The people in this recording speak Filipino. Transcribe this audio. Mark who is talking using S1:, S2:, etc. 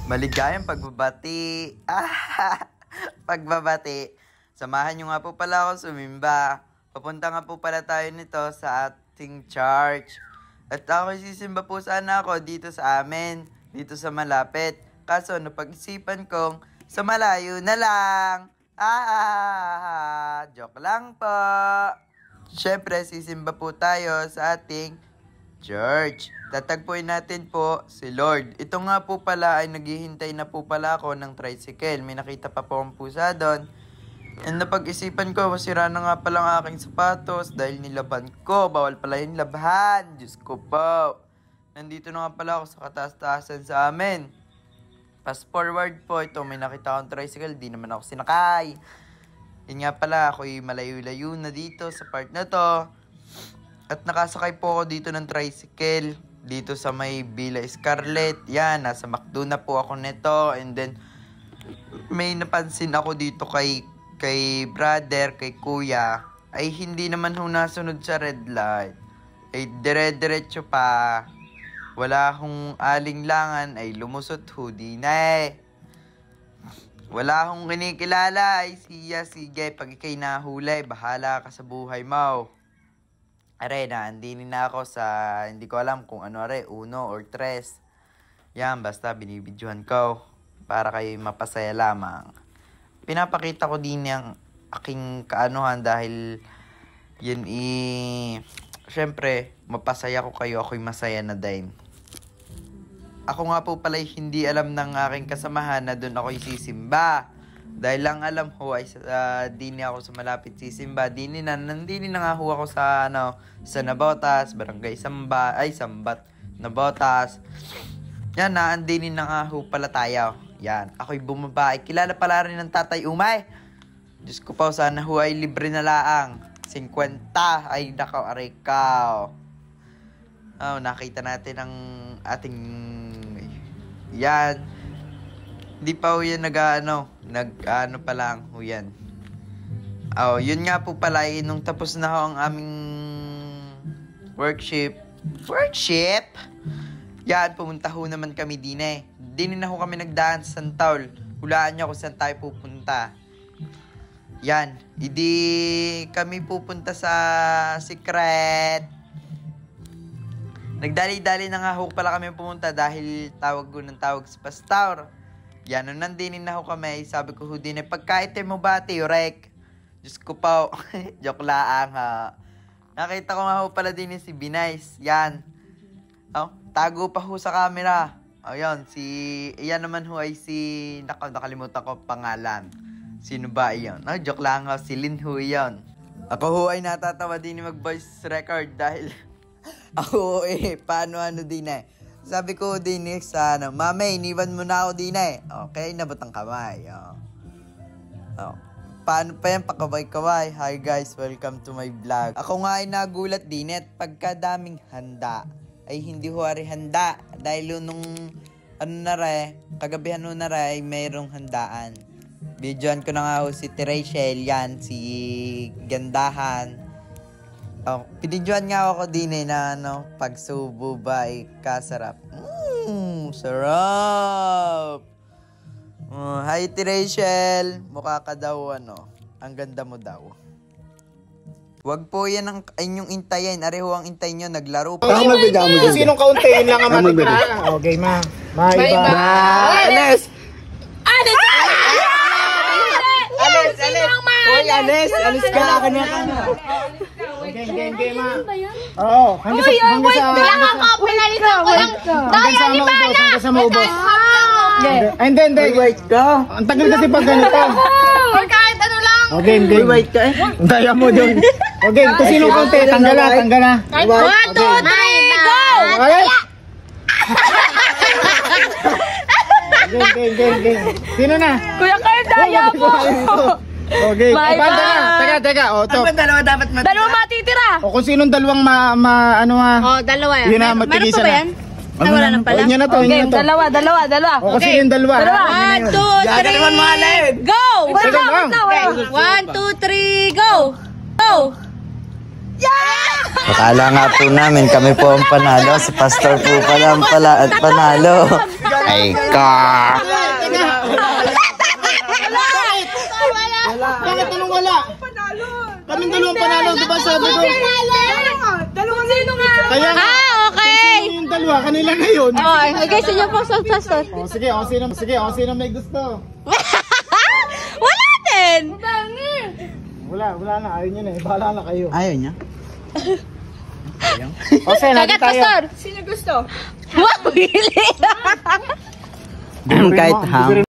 S1: Maligayang pagbabati. Pagbabati. Samahan nyo nga po pala ako sumimba. Papunta nga po pala tayo nito sa ating church. At ako sisimba po sana ako dito sa amin. Dito sa malapit. Kaso napag-isipan kong sa malayo na lang. Joke lang po. Siyempre sisimba po tayo sa ating church. Tatagpuin natin po si Lord. Ito nga po pala ay naghihintay na po pala ako ng tricycle. May nakita pa po akong pusa doon. And napag-isipan ko, masira na nga pala ang aking sapatos dahil nilaban ko. Bawal pala yung labhan. Diyos ko po. Nandito na nga pala ako sa kataas-taasan sa amin. Fast forward po, ito may nakita akong tricycle. Di naman ako sinakay. Yun nga pala, ako'y malayo-layo na dito sa part na to. At nakasakay po ako dito ng tricycle. Dito sa may Villa Scarlett. Yan, nasa McDo na po ako neto. And then, may napansin ako dito kay brother, kay kuya. Ay hindi naman ho nasunod sa red light. Ay dire-diretso pa. Wala hong alinglangan. Ay lumusot ho din eh. Wala hong kinikilala. Ay sige, pag ikay nahuli, bahala ka sa buhay mo. Are, naandinin na ako sa, hindi ko alam kung ano are, 1 or 3. Yan, basta binibidyohan ko para kayo mapasaya lamang. Pinapakita ko din yung aking kaanuhan dahil yun syempre, mapasaya ko kayo, ako'y masaya na din. Ako nga po pala hindi alam ng aking kasamahan na doon ako'y sisimba. Dahil lang alam ho ay dini ako sa malapit sisimba. Nandini na nga ho ako sa sa Nabotas, Barangay Sambat, Nabotas. Yan, naandini na nga ho pala tayo. Yan, ako'y bumaba. Kilala pala rin ng Tatay Umay. Diyos ko po, sana ho ay libre na laang. 50, ay nakaw, aray kao. Nakita natin ang ating, yan. Hindi pa ho yan nag-ano pa lang ho yan. Yun nga po pala, nung tapos na ho ang aming worship. Yan, pumunta ho naman kami din eh. Dini na ho kami nagdaan sa Santaul. Hulaan nyo kung saan tayo pupunta. Yan, hindi kami pupunta sa secret. Nagdali-dali na nga ho pala kami pumunta dahil tawag ko ng tawag sa pastor. Yan, nung nandinin na ho kami, sabi ko ho din, pagkaitin mo ba, Tiyorek? Diyos ko po, joke laang ha. Nakita ko nga ho pala din si Binice. Yan. Tago pa ho sa camera. Yan, iyan naman ho ay nakalimutan ko pangalan. Sino ba iyon? Joke lang ho, si Lin ho iyon. Ako ho ay natatawa din mag-voice record dahil ako paano din eh. Sabi ko din sa Mame, iniwan mo na ako din eh. Okay, nabutang kamay. Paano pa yan? Pakaway-kaway. Hi guys, welcome to my vlog. Ako nga ay nagulat din at pagkadaming handa ay hindi ho ari handa. Dahil nung kagabihan ho na ay mayroong handaan. Videoan ko na nga ho si Rachel, yan, si Gandahan. Pinidyoan nga ako din na pagsubo ba ay kasarap. Sarap! Hi, Rachel. Mukha ka daw ang ganda mo daw. Wag po yan ang inyong intayin. Areho ang intay nyo, naglaro pa.
S2: Sinong kauntiin lang ang matitira? Okay, ma. Maiba.
S1: Alis! Alis! Alis ka!
S2: Game, ma. Oo, hanggang sa...
S3: Bilang ako, pinalitan ko lang. Daya,
S2: hanggang sa maubos. Hindi.
S1: Wait ka.
S2: Ang tagal kasi pag ganito.
S3: Or kahit ano lang.
S2: Game.
S1: Wait ka eh.
S2: Daya mo dun. Okay, kung sinong kaunti, tanggal na.
S3: Kahit 1, 2, 3, go!
S2: Game. Sino na?
S3: Kuya Carl, daya mo.
S2: Okay.
S3: Bye-bye.
S2: Teka.
S1: Ang dalawa dapat matitira.
S3: Dalawa matitira.
S2: O kung sinong dalawang
S3: Dalawa yan.
S2: Yun na,
S3: Meron
S2: matilisan
S3: pa ba
S2: na.
S3: yan? Wala na pala.
S2: Yun na to.
S3: Dalawa.
S2: O kasi yung dalawa.
S3: 1, 2, 3, go! Wait lang. 1, 2, 3, go! Go!
S1: Akala nga po namin kami po ang panalo. Si Pastor po pala ang panalo. Aray ka.
S2: Bakit anong wala? Kaming dalawang panalo, di ba sabi ko? Kaya nga,
S3: Okay.
S2: yung dalawa, kanila na yun.
S3: Okay, lagay sa inyo po sa plastic.
S2: Sige, sino may gusto?
S3: Wala din.
S2: Wala na, ayaw nyo na eh. Bahala na kayo.
S4: Ayaw niya?
S2: Kasi natin
S3: Kagat,
S2: tayo.
S3: Pastor. Sino gusto? Wow, really?
S4: Kahit ham.